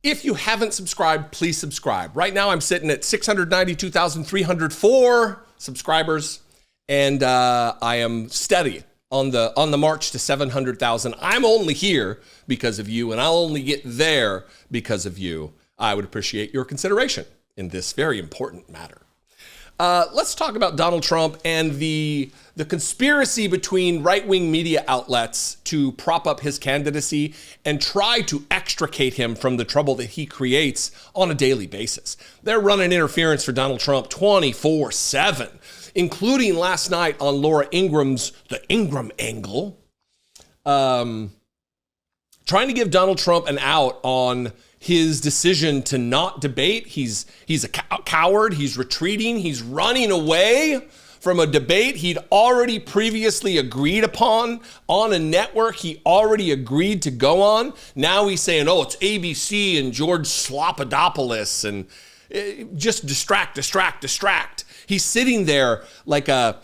If you haven't subscribed, please subscribe. Right now, I'm sitting at 692,304 subscribers, and I am steady on the march to 700,000. I'm only here because of you, and I'll only get there because of you. I would appreciate your consideration in this very important matter. Let's talk about Donald Trump and the conspiracy between right-wing media outlets to prop up his candidacy and try to extricate him from the trouble that he creates on a daily basis. They're running interference for Donald Trump 24/7, including last night on Laura Ingraham's The Ingraham Angle, trying to give Donald Trump an out on his decision to not debate. He's a coward. He's retreating. He's running away from a debate he'd already previously agreed upon on a network he already agreed to go on. Now he's saying, oh, it's ABC and George Slopadopoulos and just distract. He's sitting there like a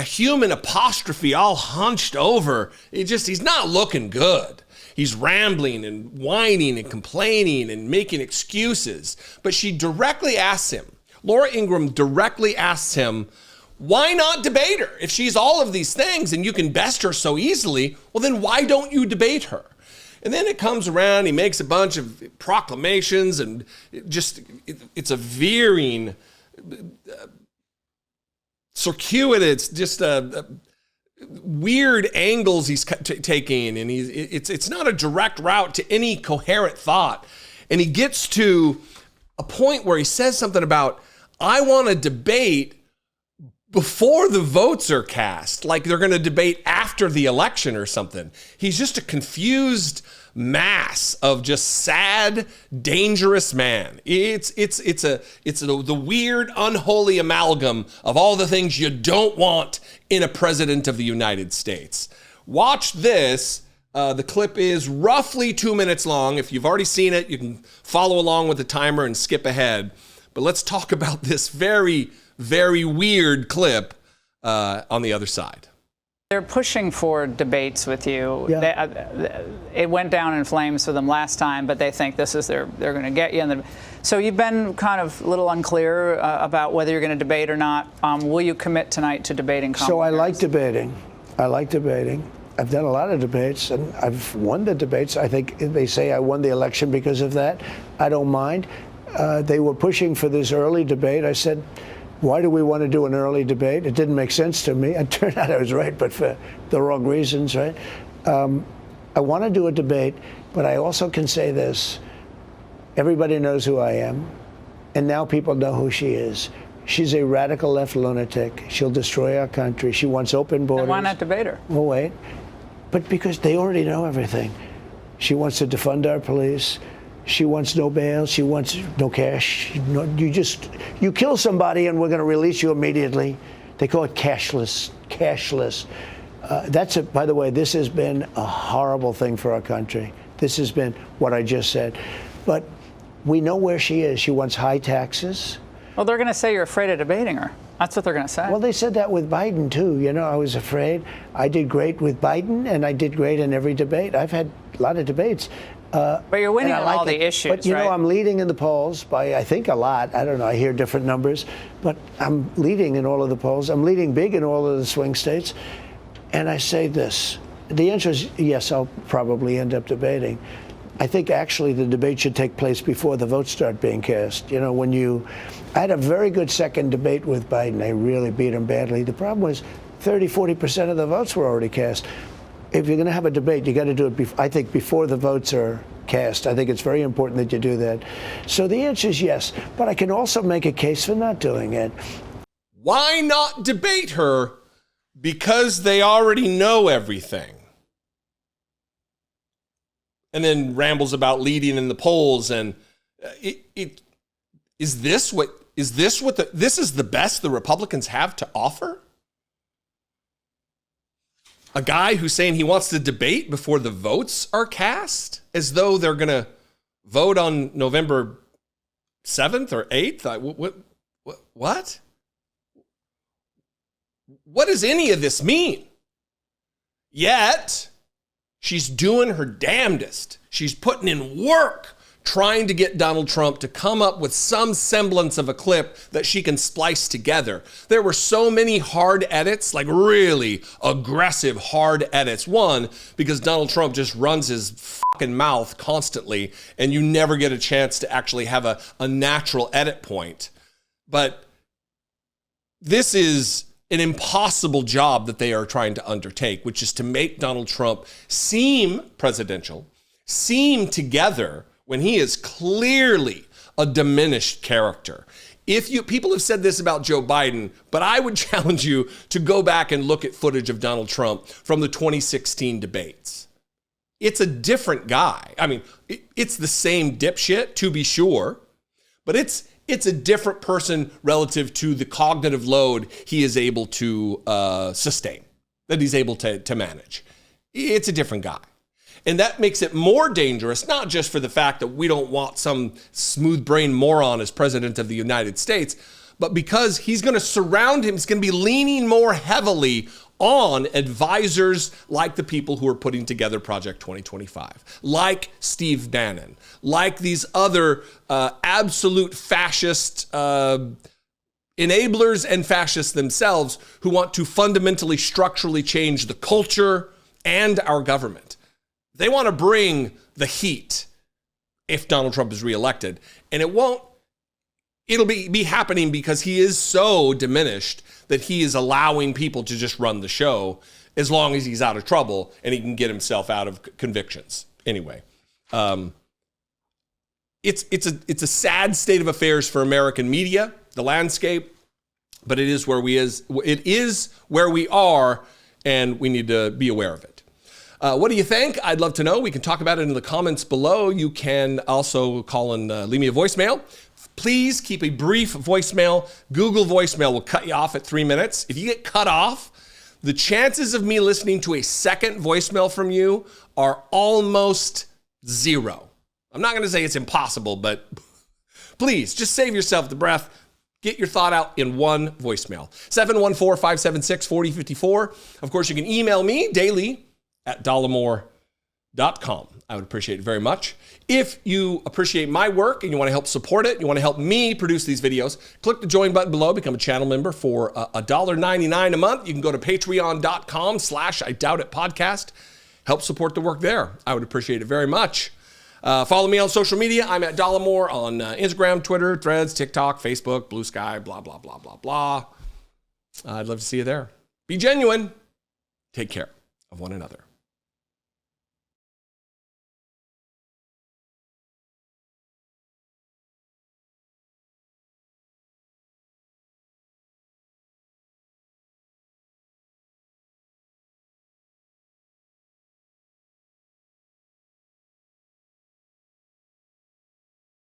human apostrophe all hunched over. He's not looking good. He's rambling and whining and complaining and making excuses. But she directly asks him, Laura Ingraham directly asks him, why not debate her? If she's all of these things and you can best her so easily, well, then why don't you debate her? And then it comes around, he makes a bunch of proclamations, and it's a veering, circuitous, just weird angles he's taking, and it's not a direct route to any coherent thought. And he gets to a point where he says something about, I want to debate before the votes are cast, like they're going to debate after the election or something. He's just a confused mass of just sad, dangerous man. It's the weird, unholy amalgam of all the things you don't want in a president of the United States. Watch this. The clip is roughly 2 minutes long. If you've already seen it, you can follow along with the timer and skip ahead. But let's talk about this very, very weird clip on the other side. They're pushing for debates with you. Yeah. It went down in flames for them last time, but they think this is they're going to get you. So you've been kind of a little unclear about whether you're going to debate or not. Will you commit tonight to debating Kamala So I Harris? like debating. I've done a lot of debates, and I've won the debates. I think they say I won the election because of that. I don't mind. They were pushing for this early debate. I said, why do we want to do an early debate? It didn't make sense to me. It turned out I was right, but for the wrong reasons, right? I want to do a debate, but I also can say this. Everybody knows who I am, and now people know who she is. She's a radical left lunatic. She'll destroy our country. She wants open borders. Then why not debate her? Well, wait. But because they already know everything. She wants to defund our police. She wants no bail. She wants no cash. You kill somebody and we're going to release you immediately. They call it cashless. By the way, this has been a horrible thing for our country. This has been what I just said. But we know where she is. She wants high taxes. Well, they're going to say you're afraid of debating her. That's what they're going to say. Well, they said that with Biden, too. You know, I was afraid. I did great with Biden, and I did great in every debate. I've had a lot of debates. But you're winning on all the issues, But, you right? know, I'm leading in the polls by, I think, a lot. I don't know. I hear different numbers. But I'm leading in all of the polls. I'm leading big in all of the swing states. And I say this. The answer is yes, I'll probably end up debating. I think actually the debate should take place before the votes start being cast. You know, I had a very good second debate with Biden. I really beat him badly. The problem was 30-40% of the votes were already cast. If you're going to have a debate, you got to do it, I think, before the votes are cast. I think it's very important that you do that. So the answer is yes, but I can also make a case for not doing it. Why not debate her? Because they already know everything. And then rambles about leading in the polls, and this is the best the Republicans have to offer? A guy who's saying he wants to debate before the votes are cast, as though they're going to vote on November 7th or 8th? What? What does any of this mean? Yet, she's doing her damnedest. She's putting in work trying to get Donald Trump to come up with some semblance of a clip that she can splice together. There were so many hard edits, like really aggressive hard edits. One, because Donald Trump just runs his fucking mouth constantly and you never get a chance to actually have a natural edit point. But this is an impossible job that they are trying to undertake, which is to make Donald Trump seem presidential, seem together, when he is clearly a diminished character. People have said this about Joe Biden, but I would challenge you to go back and look at footage of Donald Trump from the 2016 debates. It's a different guy. I mean, it's the same dipshit, to be sure, but it's a different person relative to the cognitive load he is able to sustain, that he's able to manage. It's a different guy. And that makes it more dangerous, not just for the fact that we don't want some smooth-brained moron as president of the United States, but because he's going to surround him, he's going to be leaning more heavily on advisors like the people who are putting together Project 2025, like Steve Bannon, like these other absolute fascist enablers and fascists themselves who want to fundamentally, structurally change the culture and our government. They want to bring the heat if Donald Trump is reelected. And it'll be happening because he is so diminished that he is allowing people to just run the show as long as he's out of trouble and he can get himself out of convictions. Anyway, it's a sad state of affairs for American media, the landscape, but it is where we are, and we need to be aware of it. What do you think? I'd love to know. We can talk about it in the comments below. You can also call and leave me a voicemail. Please keep a brief voicemail. Google voicemail will cut you off at 3 minutes. If you get cut off, the chances of me listening to a second voicemail from you are almost zero. I'm not going to say it's impossible, but please just save yourself the breath. Get your thought out in one voicemail. 714-576-4054. Of course, you can email me daily at Dollemore.com. I would appreciate it very much. If you appreciate my work and you want to help support it, you want to help me produce these videos, click the join button below, become a channel member for $1.99 a month. You can go to patreon.com/IDoubtItPodcast. Help support the work there. I would appreciate it very much. Follow me on social media. I'm at Dollemore on Instagram, Twitter, Threads, TikTok, Facebook, Blue Sky, blah, blah, blah, blah, blah. I'd love to see you there. Be genuine. Take care of one another.